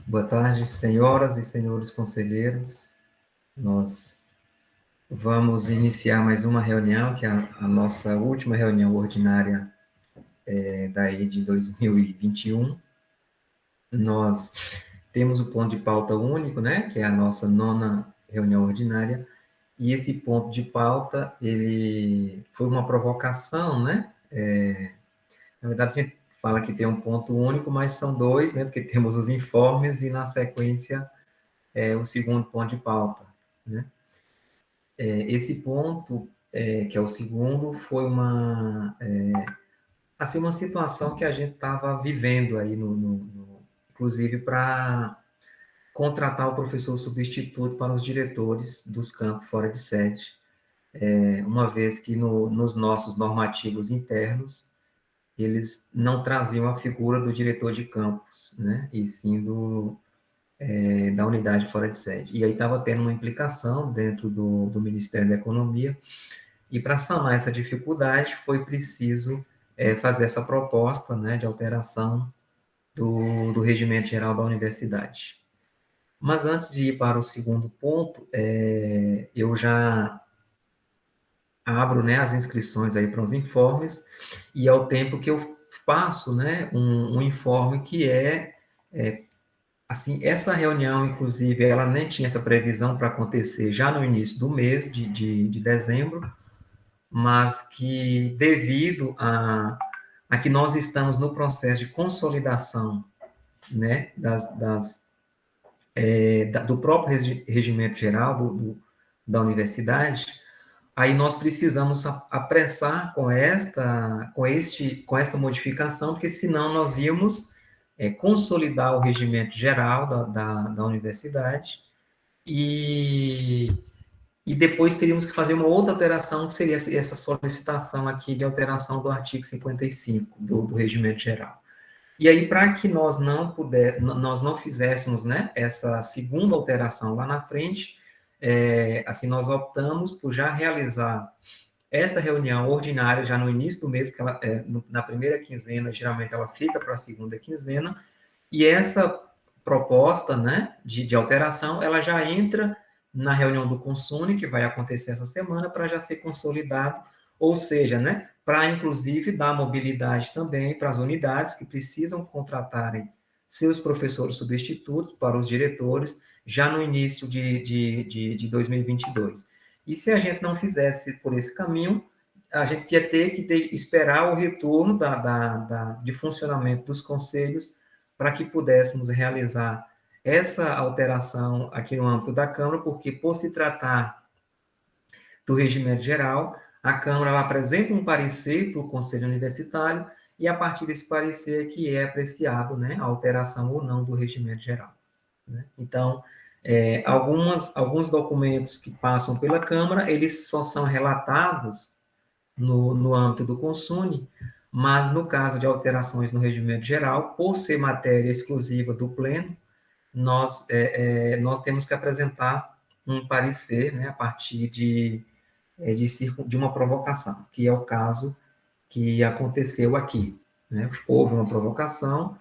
Boa tarde, senhoras e senhores conselheiros. Nós vamos iniciar mais uma reunião, que é a nossa última reunião ordinária daí de 2021. Nós temos o ponto de pauta único, né, que é a nossa nona reunião ordinária, e esse ponto de pauta, ele foi uma provocação, né? Na verdade, a gente fala que tem um ponto único, mas são dois, né, porque temos os informes e, na sequência, o segundo ponto de pauta, né? Esse ponto, que é o segundo, foi assim, uma situação que a gente estava vivendo aí, inclusive para contratar o professor substituto para os diretores dos campos fora de sede, uma vez que nos nossos normativos internos, eles não traziam a figura do diretor de campus, né? E sim da unidade fora de sede. E aí estava tendo uma implicação dentro do Ministério da Economia, e para sanar essa dificuldade foi preciso fazer essa proposta, né, de alteração do regimento geral da universidade. Mas antes de ir para o segundo ponto, eu já abro, né, as inscrições aí para os informes, e ao tempo que eu passo, né, um informe que assim, essa reunião, inclusive, ela nem tinha essa previsão para acontecer já no início do mês de dezembro, mas que, devido a que nós estamos no processo de consolidação, né, do próprio regimento geral da universidade, aí nós precisamos apressar com esta modificação, porque senão nós íamos consolidar o regimento geral da universidade e, e depois teríamos que fazer uma outra alteração, que seria essa solicitação aqui de alteração do artigo 55 do regimento geral. E aí, para que nós não fizéssemos, né, essa segunda alteração lá na frente, assim, nós optamos por já realizar esta reunião ordinária já no início do mês, porque ela, na primeira quinzena, geralmente ela fica para a segunda quinzena, e essa proposta, né, de alteração, ela já entra na reunião do Consune, que vai acontecer essa semana, para já ser consolidado, ou seja, né, para inclusive dar mobilidade também para as unidades que precisam contratarem seus professores substitutos para os diretores já no início de 2022. E se a gente não fizesse por esse caminho, a gente ia ter que esperar o retorno de funcionamento dos conselhos para que pudéssemos realizar essa alteração aqui no âmbito da Câmara, porque, por se tratar do regimento geral, a Câmara ela apresenta um parecer para o Conselho Universitário, e a partir desse parecer que é apreciado, né, a alteração ou não do regimento geral, né? Então, alguns documentos que passam pela Câmara, eles só são relatados no âmbito do Consune, mas no caso de alterações no regimento geral, por ser matéria exclusiva do Pleno, nós temos que apresentar um parecer, né, a partir de uma provocação, que é o caso que aconteceu aqui, né? Houve uma provocação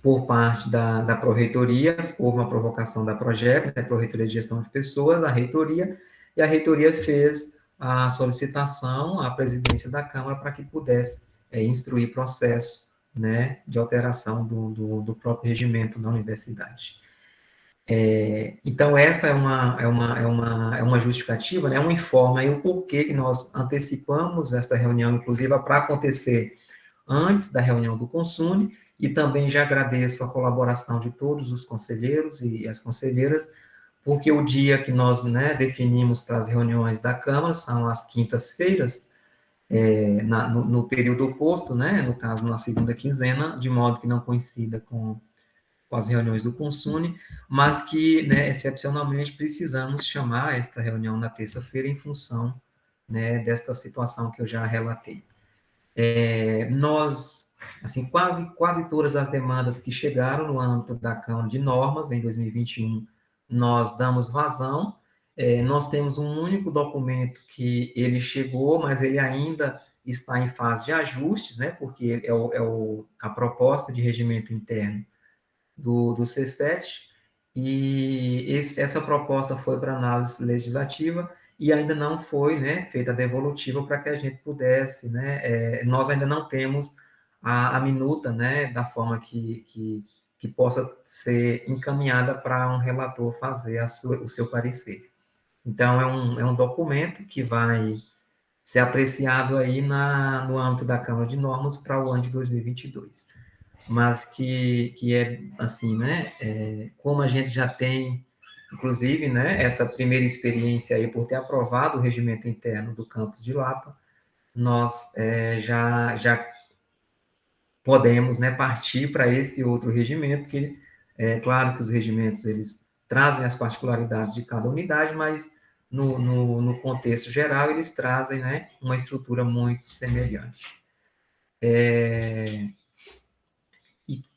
por parte da Pró-Reitoria, houve uma provocação da Projeto, né, Pró-Reitoria de Gestão de Pessoas, a Reitoria, e a Reitoria fez a solicitação à presidência da Câmara para que pudesse instruir processo, né, de alteração do próprio regimento da universidade. Então, essa é uma justificativa, né, um informe aí o porquê que nós antecipamos esta reunião, inclusive, para acontecer antes da reunião do Consune, e também já agradeço a colaboração de todos os conselheiros e as conselheiras, porque o dia que nós, né, definimos para as reuniões da Câmara são as quintas-feiras, no período oposto, né, no caso, na segunda quinzena, de modo que não coincida com as reuniões do Consune, mas que, né, excepcionalmente, precisamos chamar esta reunião na terça-feira em função, né, desta situação que eu já relatei. Nós, assim, quase todas as demandas que chegaram no âmbito da Câmara de Normas em 2021, nós damos vazão. Nós temos um único documento que ele chegou, mas ele ainda está em fase de ajustes, né, porque a proposta de regimento interno do C7, e essa proposta foi para análise legislativa e ainda não foi, né, feita a devolutiva para que a gente pudesse, né, nós ainda não temos a minuta, né, da forma que possa ser encaminhada para um relator fazer o seu parecer. Então, é um documento que vai ser apreciado aí no âmbito da Câmara de Normas para o ano de 2022. Mas que é assim, né? Como a gente já tem, inclusive, né, essa primeira experiência aí por ter aprovado o regimento interno do campus de Lapa, nós já podemos, né, partir para esse outro regimento, porque é claro que os regimentos eles trazem as particularidades de cada unidade, mas no contexto geral eles trazem, né, uma estrutura muito semelhante. E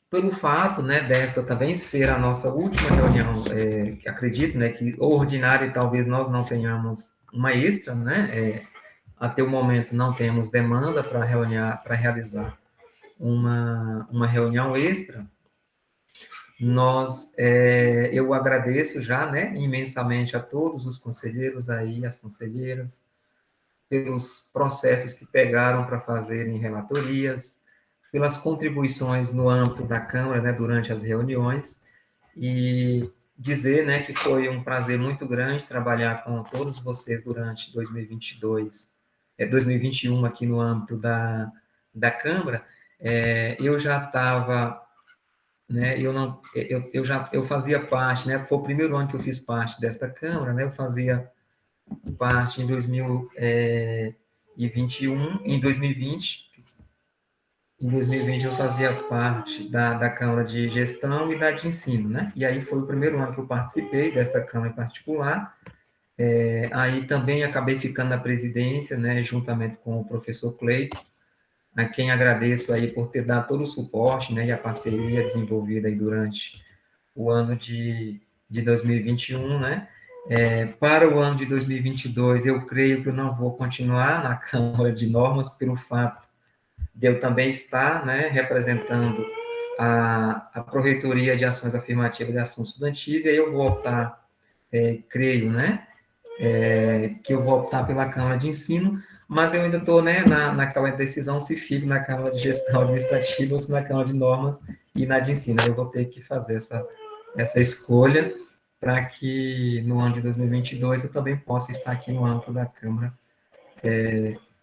pelo fato, né, dessa também ser a nossa última reunião, que acredito, né, que ordinária e talvez nós não tenhamos uma extra, né, até o momento não temos demanda para realizar uma reunião extra. Eu agradeço já, né, imensamente a todos os conselheiros aí, as conselheiras, pelos processos que pegaram para fazerem relatorias, pelas contribuições no âmbito da Câmara, né, durante as reuniões, e dizer, né, que foi um prazer muito grande trabalhar com todos vocês durante 2022, 2021 aqui no âmbito da Câmara. Eu já estava, né, eu fazia parte, né, foi o primeiro ano que eu fiz parte desta Câmara, né, eu fazia parte em 2021, em 2020. Em 2020 eu fazia parte da Câmara de Gestão e da de Ensino, né? E aí foi o primeiro ano que eu participei desta Câmara em particular. Aí também acabei ficando na presidência, né, juntamente com o professor Cleito, a quem agradeço aí por ter dado todo o suporte, né, e a parceria desenvolvida aí durante o ano de 2021, né? Para o ano de 2022, eu creio que eu não vou continuar na Câmara de Normas, pelo fato de eu também estar, né, representando a Proreitoria de Ações Afirmativas e Ações Estudantis, e aí eu vou optar, creio, né, que eu vou optar pela Câmara de Ensino, mas eu ainda estou, né, naquela decisão se fico na Câmara de Gestão Administrativa ou se na Câmara de Normas e na de Ensino. Eu vou ter que fazer essa escolha para que no ano de 2022 eu também possa estar aqui no âmbito da Câmara,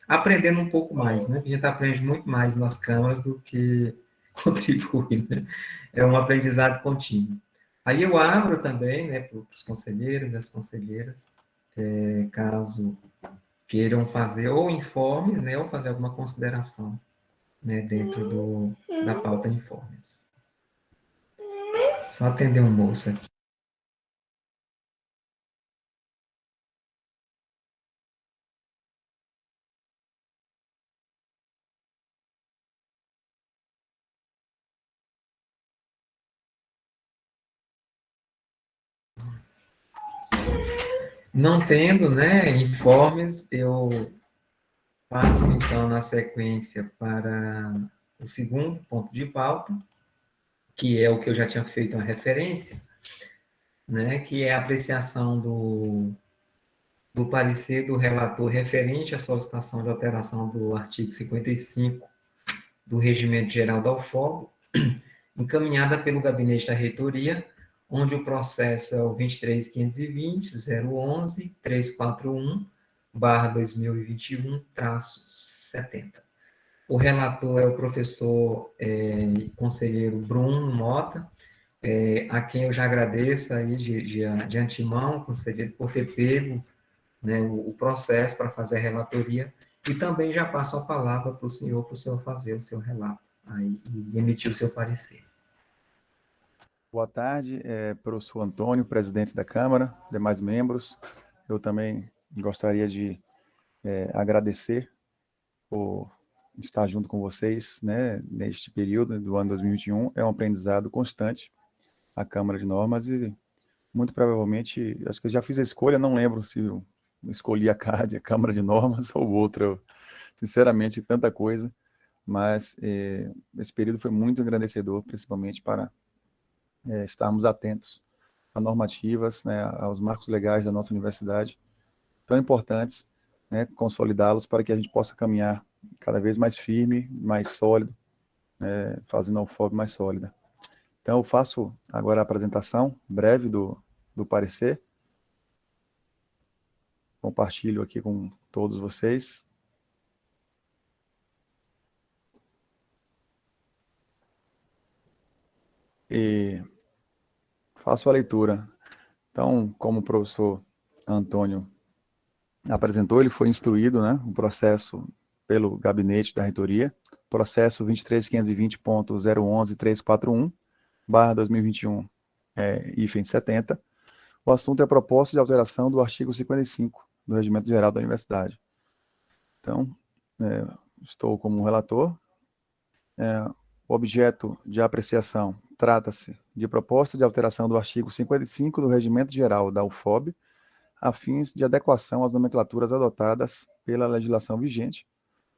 aprendendo um pouco mais, né? A gente aprende muito mais nas câmaras do que contribui, né? É um aprendizado contínuo. Aí eu abro também, né, para os conselheiros e as conselheiras, caso queiram fazer ou informes, né, ou fazer alguma consideração, né, dentro da pauta informes. Só atender um moço aqui. Não tendo, né, informes, eu passo, então, na sequência para o segundo ponto de pauta, que é o que eu já tinha feito uma referência, né, que é a apreciação do parecer do relator referente à solicitação de alteração do artigo 55 do Regimento Geral da UFOB, encaminhada pelo Gabinete da Reitoria, onde o processo é o 23.520.011.341/2021-70. O relator é o professor e conselheiro Bruno Mota, a quem eu já agradeço aí de antemão, conselheiro, por ter pego, né, o processo para fazer a relatoria, e também já passo a palavra para o senhor fazer o seu relato aí, e emitir o seu parecer. Boa tarde, professor Antônio, presidente da Câmara, demais membros. Eu também gostaria de agradecer por estar junto com vocês, né, neste período do ano 2021. É um aprendizado constante a Câmara de Normas e, muito provavelmente, acho que eu já fiz a escolha, não lembro se eu escolhi a CAD, a Câmara de Normas ou outra, sinceramente, tanta coisa, mas esse período foi muito engrandecedor, principalmente para estarmos atentos a normativas, né, aos marcos legais da nossa universidade, tão importantes, né, consolidá-los para que a gente possa caminhar cada vez mais firme, mais sólido, fazendo a UFOB mais sólida. Então, eu faço agora a apresentação breve do parecer, compartilho aqui com todos vocês. E faço a leitura. Então, como o professor Antônio apresentou, ele foi instruído, né, o processo pelo gabinete da reitoria, processo 23.520.011.341/2021, hífen 70. O assunto é a proposta de alteração do artigo 55 do Regimento Geral da Universidade. Então, estou como relator. O objeto de apreciação trata-se de proposta de alteração do artigo 55 do Regimento Geral da UFOB, a fins de adequação às nomenclaturas adotadas pela legislação vigente,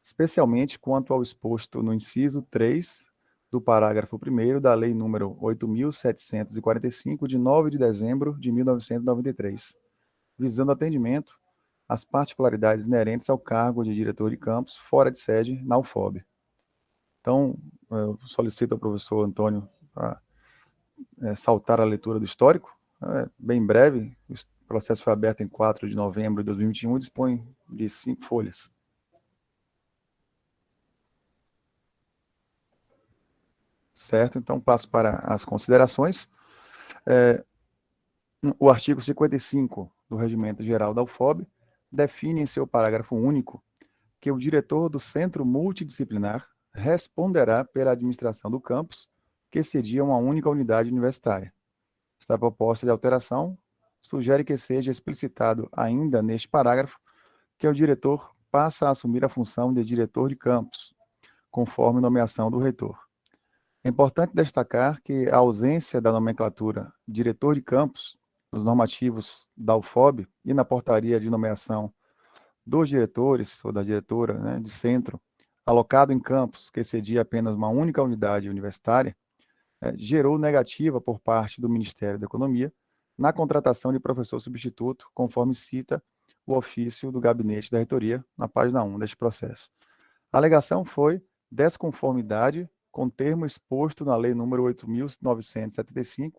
especialmente quanto ao exposto no inciso 3 do parágrafo 1º da Lei nº 8.745, de 9 de dezembro de 1993, visando atendimento às particularidades inerentes ao cargo de diretor de campus fora de sede na UFOB. Então, eu solicito ao professor Antônio para saltar a leitura do histórico, bem breve. O processo foi aberto em 4 de novembro de 2021 e dispõe de 5 folhas. Certo? Então, passo para as considerações. O artigo 55 do Regimento Geral da UFOB define em seu parágrafo único que o diretor do Centro Multidisciplinar responderá pela administração do campus, que cedia uma única unidade universitária. Esta proposta de alteração sugere que seja explicitado ainda neste parágrafo que o diretor passa a assumir a função de diretor de campus, conforme nomeação do reitor. É importante destacar que a ausência da nomenclatura diretor de campus nos normativos da UFOB e na portaria de nomeação dos diretores ou da diretora, né, de centro, alocado em campus que cedia apenas uma única unidade universitária, gerou negativa por parte do Ministério da Economia na contratação de professor substituto, conforme cita o ofício do gabinete da reitoria, na página 1 deste processo. A alegação foi desconformidade com o termo exposto na Lei nº 8.975,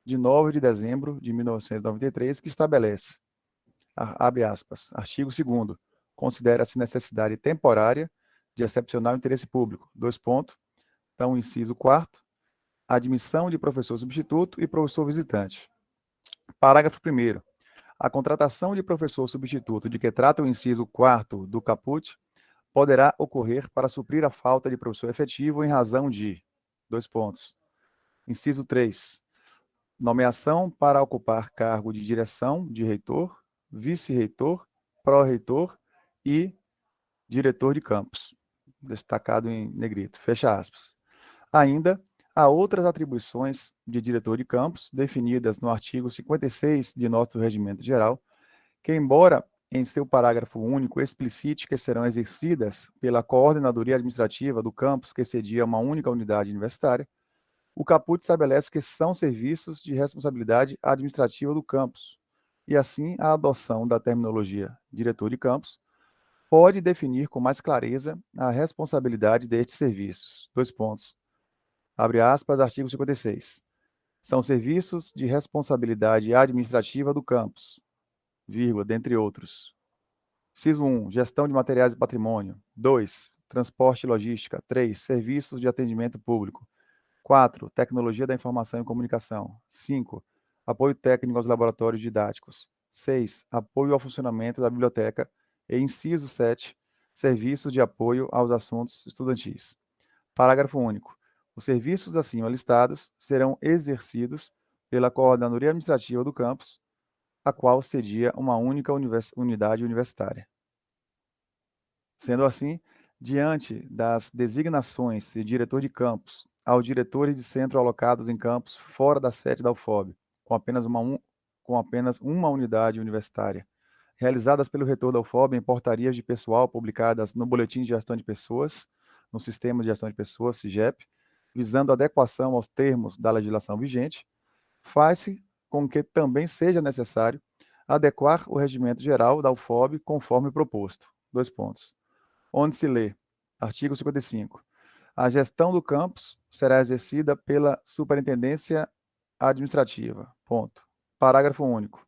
de 9 de dezembro de 1993, que estabelece, abre aspas, artigo 2º, considera-se necessidade temporária de excepcional interesse público, dois pontos, então, inciso 4º, admissão de professor substituto e professor visitante. Parágrafo 1º. A contratação de professor substituto de que trata o inciso 4º do caput poderá ocorrer para suprir a falta de professor efetivo em razão de, dois pontos. Inciso 3. Nomeação para ocupar cargo de direção de reitor, vice-reitor, pró-reitor e diretor de campus. Destacado em negrito. Fecha aspas. Ainda, há outras atribuições de diretor de campus, definidas no artigo 56 de nosso Regimento Geral, que, embora em seu parágrafo único explicite que serão exercidas pela coordenadoria administrativa do campus que cedia uma única unidade universitária, o caput estabelece que são serviços de responsabilidade administrativa do campus, e assim a adoção da terminologia diretor de campus pode definir com mais clareza a responsabilidade destes serviços. Dois pontos. Abre aspas, artigo 56. São serviços de responsabilidade administrativa do campus, vírgula, dentre outros. Inciso 1, gestão de materiais e patrimônio. 2, transporte e logística. 3, serviços de atendimento público. 4, tecnologia da informação e comunicação. 5, apoio técnico aos laboratórios didáticos. 6, apoio ao funcionamento da biblioteca. E inciso 7, serviços de apoio aos assuntos estudantis. Parágrafo único. Os serviços acima listados serão exercidos pela coordenadoria administrativa do campus, a qual cedia uma única unidade universitária. Sendo assim, diante das designações de diretor de campus aos diretores de centro alocados em campus fora da sede da UFOB, com apenas uma unidade universitária, realizadas pelo reitor da UFOB em portarias de pessoal publicadas no Boletim de Gestão de Pessoas, no Sistema de Gestão de Pessoas, SIGEP, visando adequação aos termos da legislação vigente, faz-se com que também seja necessário adequar o regimento geral da UFOB conforme proposto. Dois pontos. Onde se lê, artigo 55, a gestão do campus será exercida pela Superintendência Administrativa. Ponto. Parágrafo único.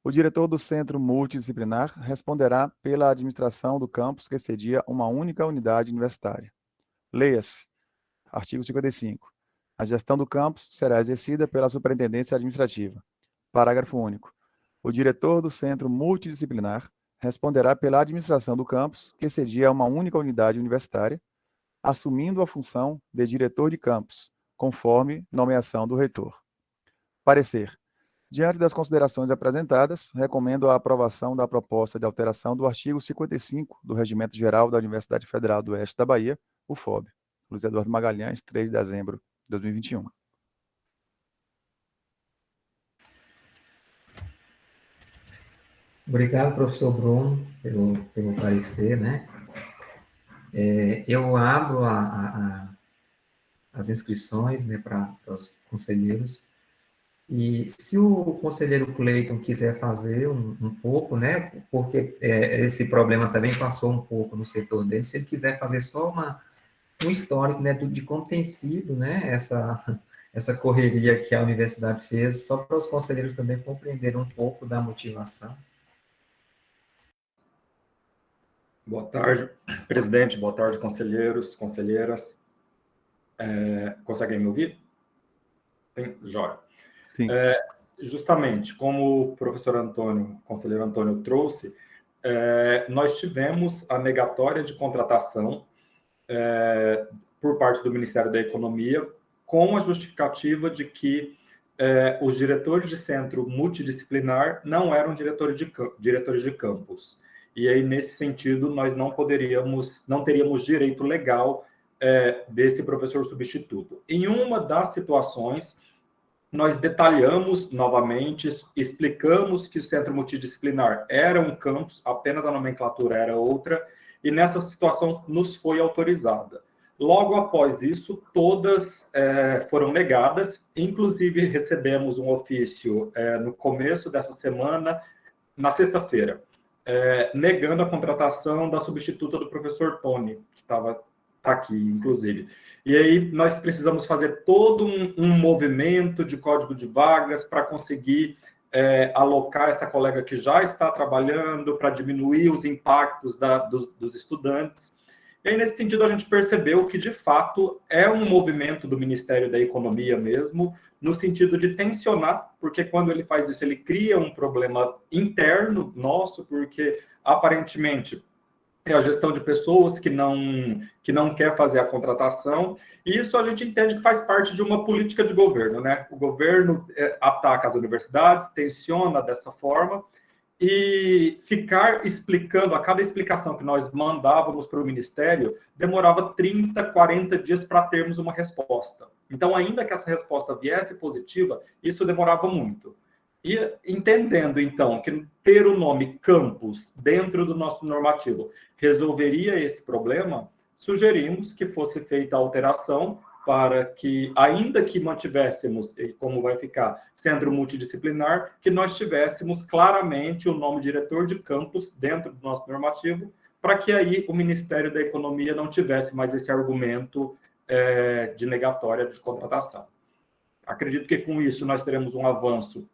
O diretor do centro multidisciplinar responderá pela administração do campus que cedia uma única unidade universitária. Leia-se, artigo 55. A gestão do campus será exercida pela Superintendência Administrativa. Parágrafo único. O diretor do centro multidisciplinar responderá pela administração do campus que cedia uma única unidade universitária, assumindo a função de diretor de campus, conforme nomeação do reitor. Parecer. Diante das considerações apresentadas, recomendo a aprovação da proposta de alteração do artigo 55 do Regimento Geral da Universidade Federal do Oeste da Bahia, UFOB. Luiz Eduardo Magalhães, 3 de dezembro de 2021. Obrigado, professor Bruno, pelo parecer, né? Eu abro as inscrições, né, para os conselheiros. E se o conselheiro Cleiton quiser fazer um pouco, né, porque esse problema também passou um pouco no setor dele, se ele quiser fazer só um histórico, né, de como tem sido, né, essa correria que a universidade fez, só para os conselheiros também compreenderem um pouco da motivação. Boa tarde, presidente, boa tarde, conselheiros, conselheiras. Conseguem me ouvir? Tem? Jóia. Sim. Justamente, como o professor Antônio, conselheiro Antônio trouxe, nós tivemos a negatória de contratação por parte do Ministério da Economia, com a justificativa de que os diretores de centro multidisciplinar não eram diretores de campus. E aí, nesse sentido, nós não teríamos direito legal desse professor substituto. Em uma das situações, nós detalhamos novamente, explicamos que o centro multidisciplinar era um campus, apenas a nomenclatura era outra, e nessa situação nos foi autorizada. Logo após isso, todas foram negadas, inclusive recebemos um ofício no começo dessa semana, na sexta-feira, negando a contratação da substituta do professor Tony, que está aqui, inclusive. E aí nós precisamos fazer todo um movimento de código de vagas para conseguir alocar essa colega que já está trabalhando, para diminuir os impactos dos estudantes. E aí, nesse sentido, a gente percebeu que, de fato, é um movimento do Ministério da Economia mesmo, no sentido de tensionar, porque quando ele faz isso, ele cria um problema interno nosso, porque, aparentemente, é a gestão de pessoas que não quer fazer a contratação, e isso a gente entende que faz parte de uma política de governo, né? O governo ataca as universidades, tensiona dessa forma, e ficar explicando, a cada explicação que nós mandávamos para o Ministério, demorava 30, 40 dias para termos uma resposta. Então, ainda que essa resposta viesse positiva, isso demorava muito. E entendendo, então, que ter o nome campus dentro do nosso normativo resolveria esse problema, sugerimos que fosse feita a alteração para que, ainda que mantivéssemos, como vai ficar, centro multidisciplinar, que nós tivéssemos claramente o nome diretor de campus dentro do nosso normativo, para que aí o Ministério da Economia não tivesse mais esse argumento de negatória de contratação. Acredito que com isso nós teremos um avanço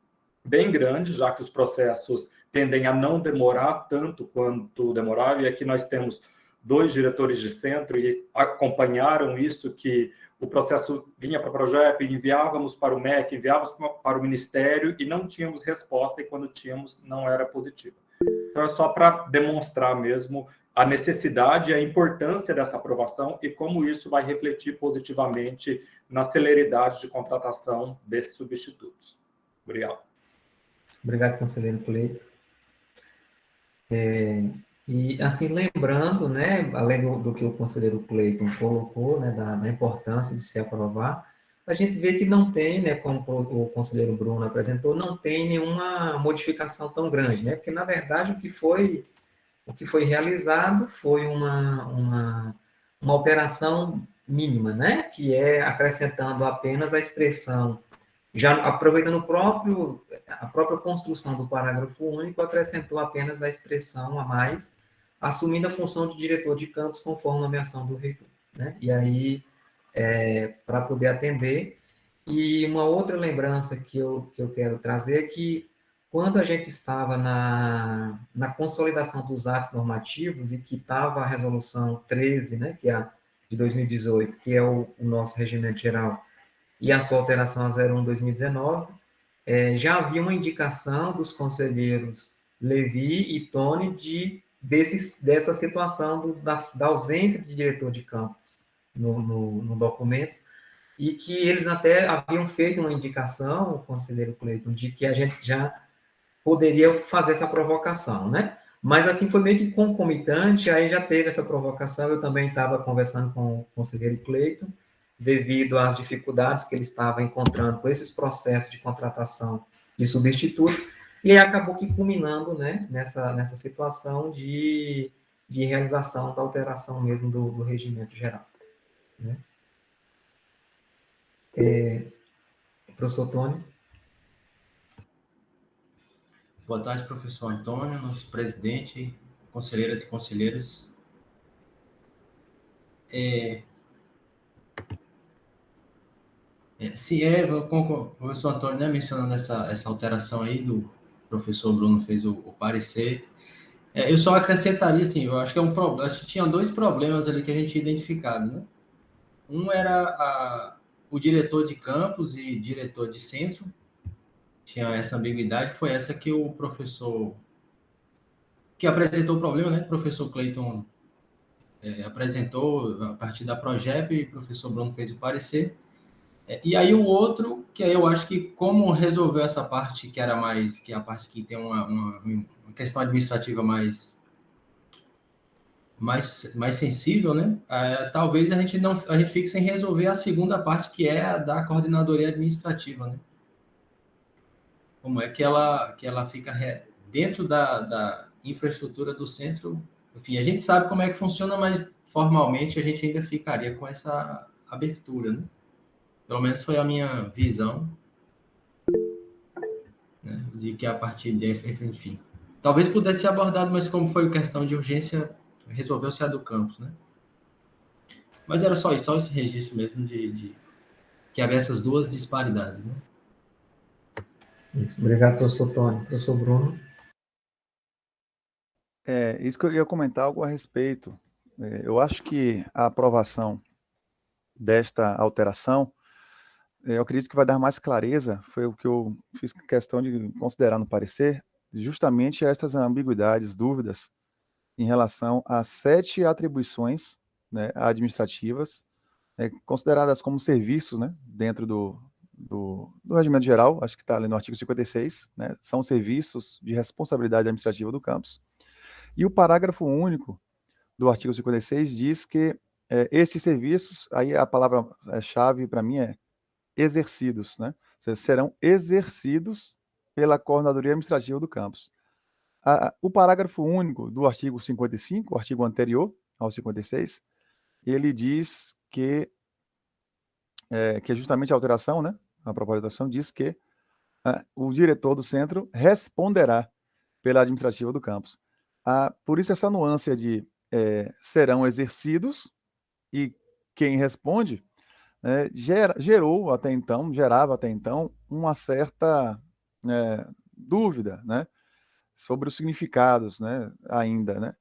bem grande, já que os processos tendem a não demorar tanto quanto demorava, e aqui nós temos 2 diretores de centro e acompanharam isso, que o processo vinha para o projeto, enviávamos para o MEC, enviávamos para o Ministério e não tínhamos resposta, e quando tínhamos, não era positivo. Então, é só para demonstrar mesmo a necessidade e a importância dessa aprovação e como isso vai refletir positivamente na celeridade de contratação desses substitutos. Obrigado. Obrigado, conselheiro Cleiton. E, assim, lembrando, né, além do que o conselheiro Cleiton colocou, né, da importância de se aprovar, a gente vê que não tem, né, como o conselheiro Bruno apresentou, não tem nenhuma modificação tão grande, né, porque, na verdade, o que foi realizado foi uma alteração mínima, né? Que é acrescentando apenas a expressão, já aproveitando a própria construção do parágrafo único, acrescentou apenas a expressão a mais, assumindo a função de diretor de campus conforme nomeação do reitor, né? E aí, para poder atender. E uma outra lembrança que eu quero trazer é que, quando a gente estava na consolidação dos atos normativos e que estava a resolução 13, né, que é a de 2018, que é o nosso regimento geral, e a sua alteração a 01/2019, já havia uma indicação dos conselheiros Levi e Tony dessa situação da ausência de diretor de campus no documento, e que eles até haviam feito uma indicação, o conselheiro Cleiton, de que a gente já poderia fazer essa provocação, né? Mas assim foi meio que concomitante, aí já teve essa provocação, eu também estava conversando com o conselheiro Cleiton, devido às dificuldades que ele estava encontrando com esses processos de contratação de substituto, e aí acabou que culminando, né, nessa situação de realização da alteração mesmo do regimento geral, né? Professor Tony? Boa tarde, professor Antônio, nosso presidente, conselheiras e conselheiros. Com o professor Antônio, né, mencionando essa alteração aí do professor Bruno fez o parecer. Eu só acrescentaria, assim, eu acho que é um problema, acho que tinha dois problemas ali que a gente tinha identificado, né? Um era o diretor de campus e diretor de centro, tinha essa ambiguidade, foi essa que o professor, que apresentou o problema, né? O professor Cleiton apresentou a partir da Progep e o professor Bruno fez o parecer. E aí o outro, que eu acho que como resolveu essa parte que era mais, que é a parte que tem uma questão administrativa mais sensível, né? Talvez a gente fique sem resolver a segunda parte, que é a da coordenadoria administrativa, né? Como é que ela fica dentro da infraestrutura do centro. Enfim, a gente sabe como é que funciona, mas formalmente a gente ainda ficaria com essa abertura, né? Pelo menos foi a minha visão, né? De que a partir de, enfim, talvez pudesse ser abordado, mas como foi questão de urgência, resolveu-se a do campus, né? Mas era só isso, só esse registro mesmo de que havia essas duas disparidades, né? Isso. Obrigado, professor Tony. Professor Bruno? Isso que eu ia comentar algo a respeito. Eu acho que a aprovação desta alteração, eu acredito que vai dar mais clareza, foi o que eu fiz questão de considerar no parecer, justamente estas ambiguidades, dúvidas, em relação às 7 atribuições, né, administrativas, consideradas como serviços, né, dentro do regimento geral, acho que está ali no artigo 56, né, são serviços de responsabilidade administrativa do campus. E o parágrafo único do artigo 56 diz que esses serviços, aí a palavra-chave para mim é exercidos, né? Serão exercidos pela coordenadoria administrativa do campus. O parágrafo único do artigo 55, o artigo anterior ao 56, ele diz que é justamente a alteração, né? A proposta de alteração diz que o diretor do centro responderá pela administrativa do campus. Por isso essa nuance de serão exercidos, e quem responde gerava até então uma certa dúvida, né, sobre os significados, né, ainda, né.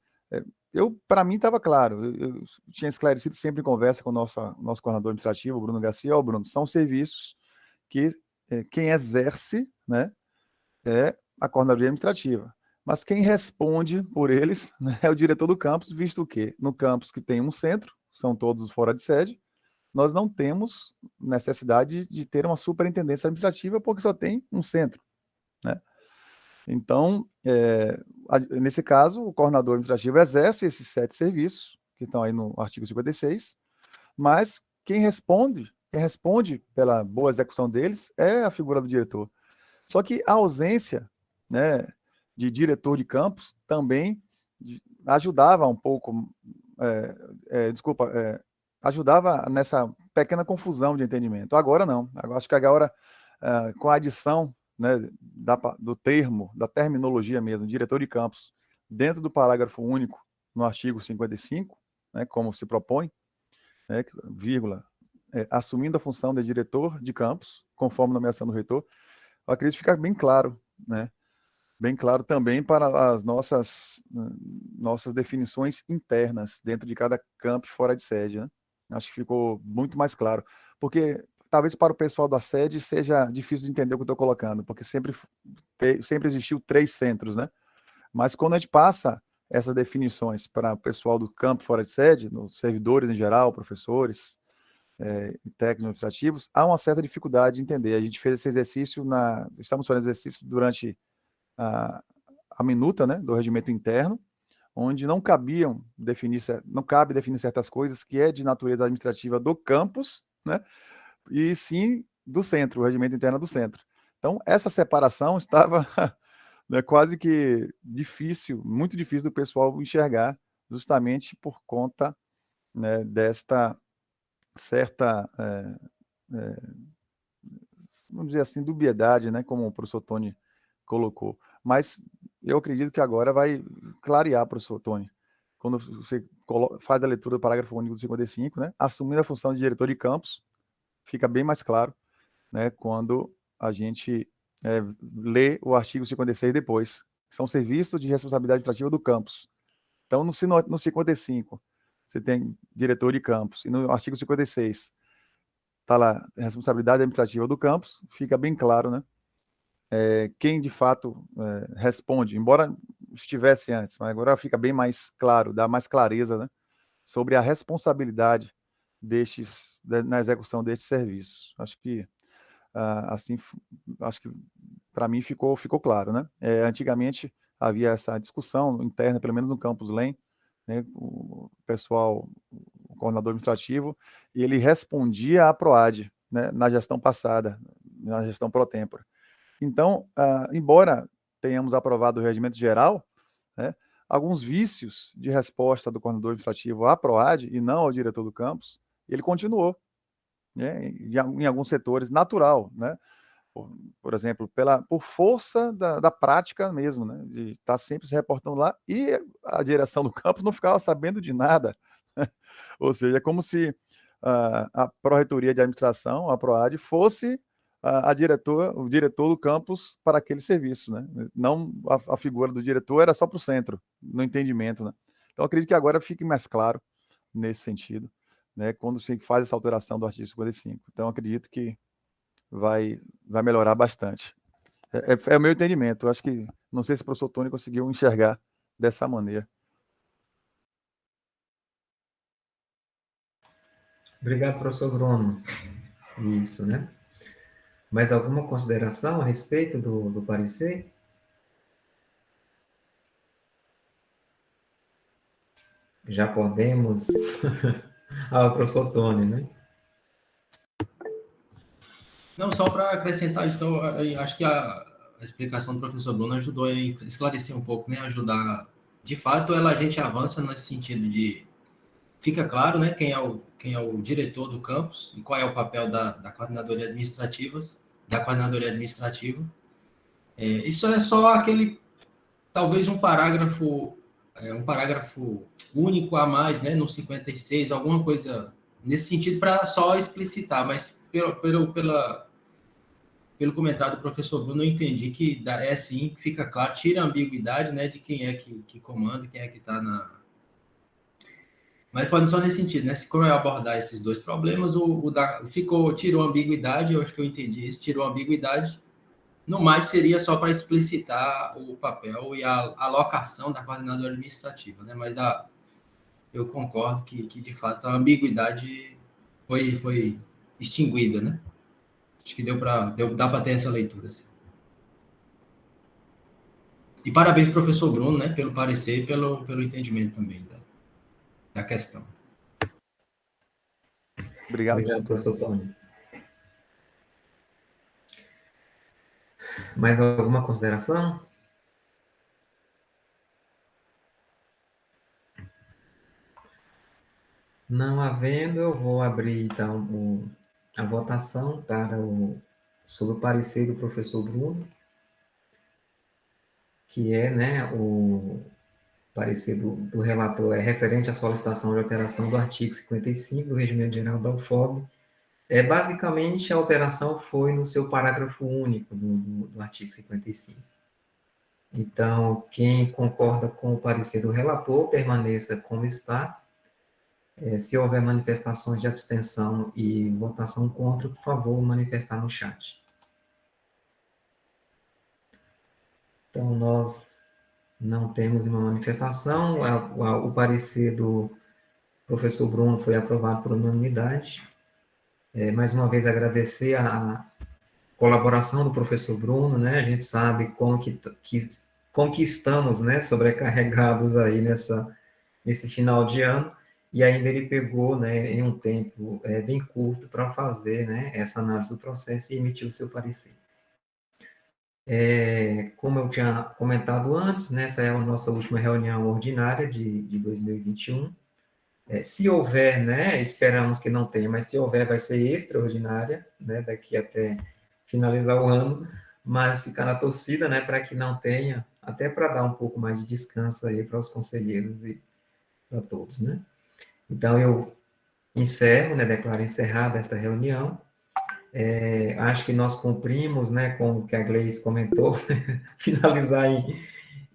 Para mim estava claro, eu tinha esclarecido sempre em conversa com o nosso coordenador administrativo, Bruno Garcia. Bruno, são serviços que quem exerce, né, é a coordenadoria administrativa. Mas quem responde por eles, né, é o diretor do campus, visto que no campus que tem um centro, são todos fora de sede, nós não temos necessidade de ter uma superintendência administrativa, porque só tem um centro, né? Então, nesse caso, o coordenador administrativo exerce esses 7 serviços, que estão aí no artigo 56, mas quem responde pela boa execução deles é a figura do diretor. Só que a ausência, né, de diretor de campus também ajudava um pouco, ajudava nessa pequena confusão de entendimento. Agora não. Agora, acho que agora, com a adição, né, do termo, da terminologia mesmo, diretor de campus, dentro do parágrafo único, no artigo 55, né, como se propõe, né, vírgula, assumindo a função de diretor de campus, conforme nomeação do reitor, eu acredito que fica bem claro, né? Bem claro também para as nossas definições internas dentro de cada campo fora de sede, né? Acho que ficou muito mais claro, porque talvez para o pessoal da sede seja difícil de entender o que eu estou colocando, porque sempre existiu 3 centros, né? Mas quando a gente passa essas definições para o pessoal do campo fora de sede, nos servidores em geral, professores, e técnicos administrativos, há uma certa dificuldade de entender. A gente fez esse exercício, estamos fazendo exercício durante a minuta, né, do regimento interno, onde não cabe definir certas coisas que é de natureza administrativa do campus, né, e sim do centro, o regimento interno do centro. Então, essa separação estava né, quase que difícil, muito difícil do pessoal enxergar, justamente por conta, né, desta certa, vamos dizer assim, dubiedade, né, como o professor Tony colocou. Mas eu acredito que agora vai clarear, professor Tony, quando você faz a leitura do parágrafo único do 55, né, assumindo a função de diretor de campus, fica bem mais claro, né, quando a gente lê o artigo 56 depois, que são serviços de responsabilidade administrativa do campus. Então, no 55, você tem diretor de campus, e no artigo 56, está lá, responsabilidade administrativa do campus, fica bem claro, né? Quem de fato responde, embora estivesse antes, mas agora fica bem mais claro, dá mais clareza, né? Sobre a responsabilidade na execução destes serviços. Acho que assim, acho que para mim ficou claro, né? Antigamente havia essa discussão interna, pelo menos no campus LEM, né? O pessoal, o coordenador administrativo, e ele respondia à PROAD, né? Na gestão passada, na gestão pro tempore. Então, embora tenhamos aprovado o regimento geral, né, alguns vícios de resposta do coordenador administrativo à PROAD e não ao diretor do campus, ele continuou, né, em alguns setores, natural, né? Por exemplo, por força da prática mesmo, né, de estar sempre se reportando lá, e a direção do campus não ficava sabendo de nada. Ou seja, é como se a Pró-Reitoria de Administração, a PROAD, fosse o diretor do campus para aquele serviço, né? Não a figura do diretor era só para o centro, no entendimento, né? Então, acredito que agora fique mais claro nesse sentido, né? Quando se faz essa alteração do artigo 55. Então, acredito que vai melhorar bastante. É o meu entendimento. Eu acho que, não sei se o professor Tony conseguiu enxergar dessa maneira. Obrigado, professor Bruno. Isso, né? Mais alguma consideração a respeito do parecer? Já podemos... o professor Tony, né? Não, só para acrescentar isso, acho que a explicação do professor Bruno ajudou a esclarecer um pouco, né? Ajudar... De fato, a gente avança nesse sentido de... Fica claro, né? Quem é o diretor do campus e qual é o papel da coordenadoria administrativa. Isso é só talvez um parágrafo único a mais, né, no 56, alguma coisa nesse sentido para só explicitar, mas pelo comentário do professor Bruno, eu entendi que sim, fica claro, tira a ambiguidade, né, de quem é que comanda, quem é que está na... Mas falando só nesse sentido, né, como eu abordar esses dois problemas, tirou a ambiguidade, eu acho que eu entendi isso, tirou a ambiguidade. No mais, seria só para explicitar o papel e a alocação da coordenadora administrativa, né? Mas eu concordo que de fato, a ambiguidade foi extinguida, né? Acho que dá para ter essa leitura. Assim. E parabéns, professor Bruno, né? Pelo parecer e pelo entendimento também da questão. Obrigado, professor Tony. Mais alguma consideração? Não havendo, eu vou abrir, então, a votação sobre o parecer do professor Bruno, que é, né, o parecer do relator é referente à solicitação de alteração do artigo 55 do Regimento Geral da UFOB. Basicamente, a alteração foi no seu parágrafo único do artigo 55. Então, quem concorda com o parecer do relator, permaneça como está. Se houver manifestações de abstenção e votação contra, por favor, manifestar no chat. Então, nós não temos nenhuma manifestação. O parecer do professor Bruno foi aprovado por unanimidade. Mais uma vez, agradecer a colaboração do professor Bruno, né? A gente sabe como que estamos, né, sobrecarregados aí nesse final de ano, e ainda ele pegou, né, em um tempo bem curto para fazer, né, essa análise do processo e emitir o seu parecer. Como eu tinha comentado antes, né, essa é a nossa última reunião ordinária de 2021. Se houver, né, esperamos que não tenha, mas se houver, vai ser extraordinária, né, daqui até finalizar o ano, mas ficar na torcida, né, para que não tenha, até para dar um pouco mais de descanso aí para os conselheiros e para todos, né. Então, eu encerro, né, declaro encerrada esta reunião. Acho que nós cumprimos, né, com o que a Gleice comentou, finalizar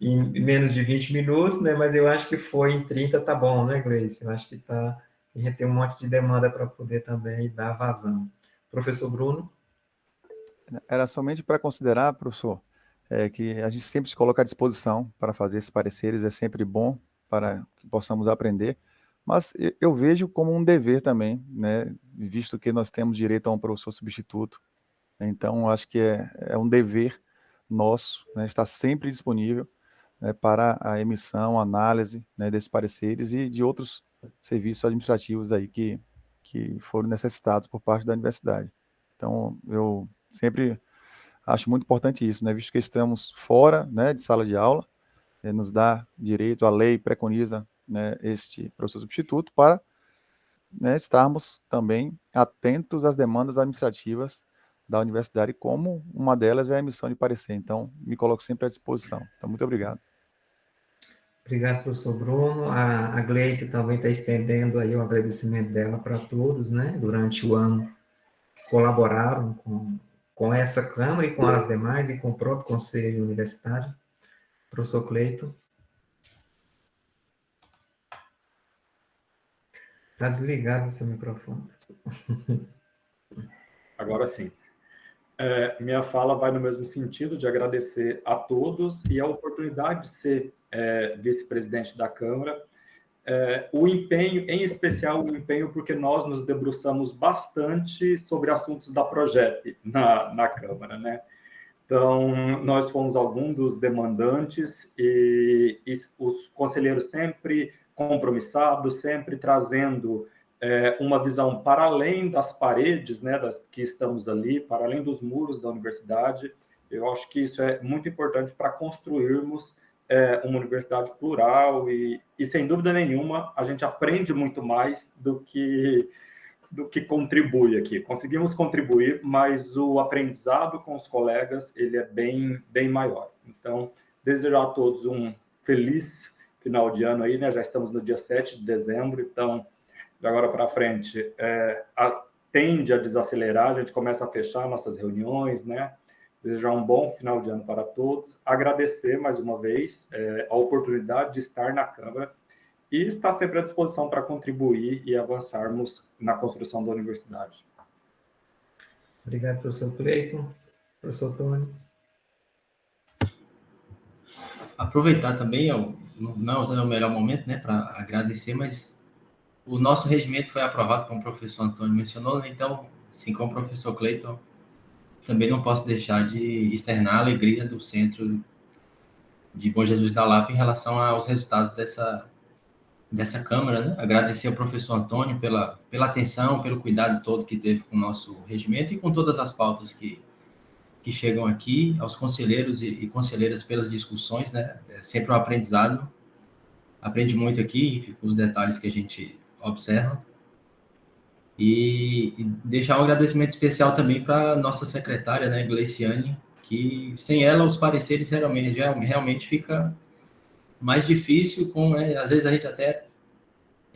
em menos de 20 minutos, né, mas eu acho que foi em 30, tá bom, né, Gleice? Eu acho que a gente tem um monte de demanda para poder também dar vazão. Professor Bruno? Era somente para considerar, professor, que a gente sempre se coloca à disposição para fazer esses pareceres, é sempre bom para que possamos aprender, mas eu vejo como um dever também, né, visto que nós temos direito a um professor substituto, então acho que é um dever nosso, né, estar sempre disponível, né, para a emissão, análise, né, desses pareceres e de outros serviços administrativos aí que foram necessitados por parte da universidade. Então, eu sempre acho muito importante isso, né, visto que estamos fora, né, de sala de aula, nos dá direito, a lei preconiza, né, este professor substituto para, né, estarmos também atentos às demandas administrativas da universidade, como uma delas é a emissão de parecer. Então, me coloco sempre à disposição. Então, muito obrigado. Obrigado, professor Bruno. A Gleice também está estendendo aí o agradecimento dela para todos, né, durante o ano, que colaboraram com essa Câmara e com as demais e com o próprio Conselho Universitário. Professor Cleiton. Está desligado o seu microfone. Agora sim. Minha fala vai no mesmo sentido de agradecer a todos e a oportunidade de ser vice-presidente da Câmara. O empenho, em especial o empenho, porque nós nos debruçamos bastante sobre assuntos da Progep na Câmara, né? Então, nós fomos alguns dos demandantes e os conselheiros sempre compromissados, sempre trazendo uma visão para além das paredes, né, que estamos ali, para além dos muros da universidade. Eu acho que isso é muito importante para construirmos uma universidade plural e, sem dúvida nenhuma, a gente aprende muito mais do que contribui aqui. Conseguimos contribuir, mas o aprendizado com os colegas ele é bem, bem maior. Então, desejo a todos um feliz final de ano aí, né? Já estamos no dia 7 de dezembro, então, de agora para frente, tende a desacelerar, a gente começa a fechar nossas reuniões, né? Desejar um bom final de ano para todos, agradecer mais uma vez a oportunidade de estar na Câmara e está sempre à disposição para contribuir e avançarmos na construção da universidade. Obrigado, professor Cleiton. Professor Tony. Aproveitar também, não é o melhor momento, né, para agradecer, mas o nosso regimento foi aprovado, como o professor Antônio mencionou, né? Então, assim como o professor Cleiton, também não posso deixar de externar a alegria do Centro de Bom Jesus da Lapa em relação aos resultados dessa Câmara, né? Agradecer ao professor Antônio pela atenção, pelo cuidado todo que teve com o nosso regimento e com todas as pautas que chegam aqui, aos conselheiros e conselheiras pelas discussões, né? É sempre um aprendizado, aprende muito aqui com os detalhes que a gente observa. E deixar um agradecimento especial também para a nossa secretária, né, Gleiciane, que sem ela os pareceres realmente fica mais difícil, às vezes a gente até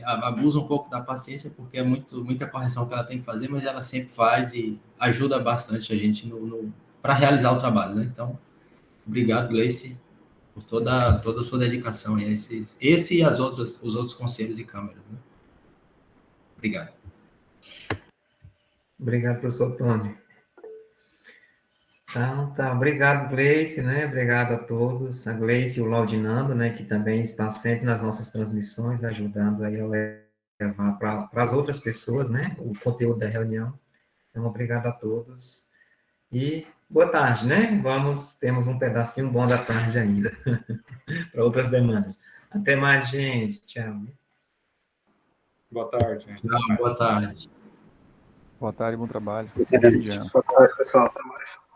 abusa um pouco da paciência, porque é muita correção que ela tem que fazer, mas ela sempre faz e ajuda bastante a gente para realizar o trabalho, né? Então, obrigado, Gleice, por toda a sua dedicação a esse e os outros conselhos e câmeras, né? Obrigado. Obrigado, professor Antônio. Então, tá, obrigado, Gleice, né? Obrigado a todos, a Gleice e o Laudinando, né, que também está sempre nas nossas transmissões, ajudando aí a levar para as outras pessoas, né, o conteúdo da reunião. Então, obrigado a todos. E boa tarde, né? Temos um pedacinho bom da tarde ainda, para outras demandas. Até mais, gente. Tchau. Boa tarde. Boa tarde. Boa tarde, bom trabalho. Boa tarde, pessoal. Até mais.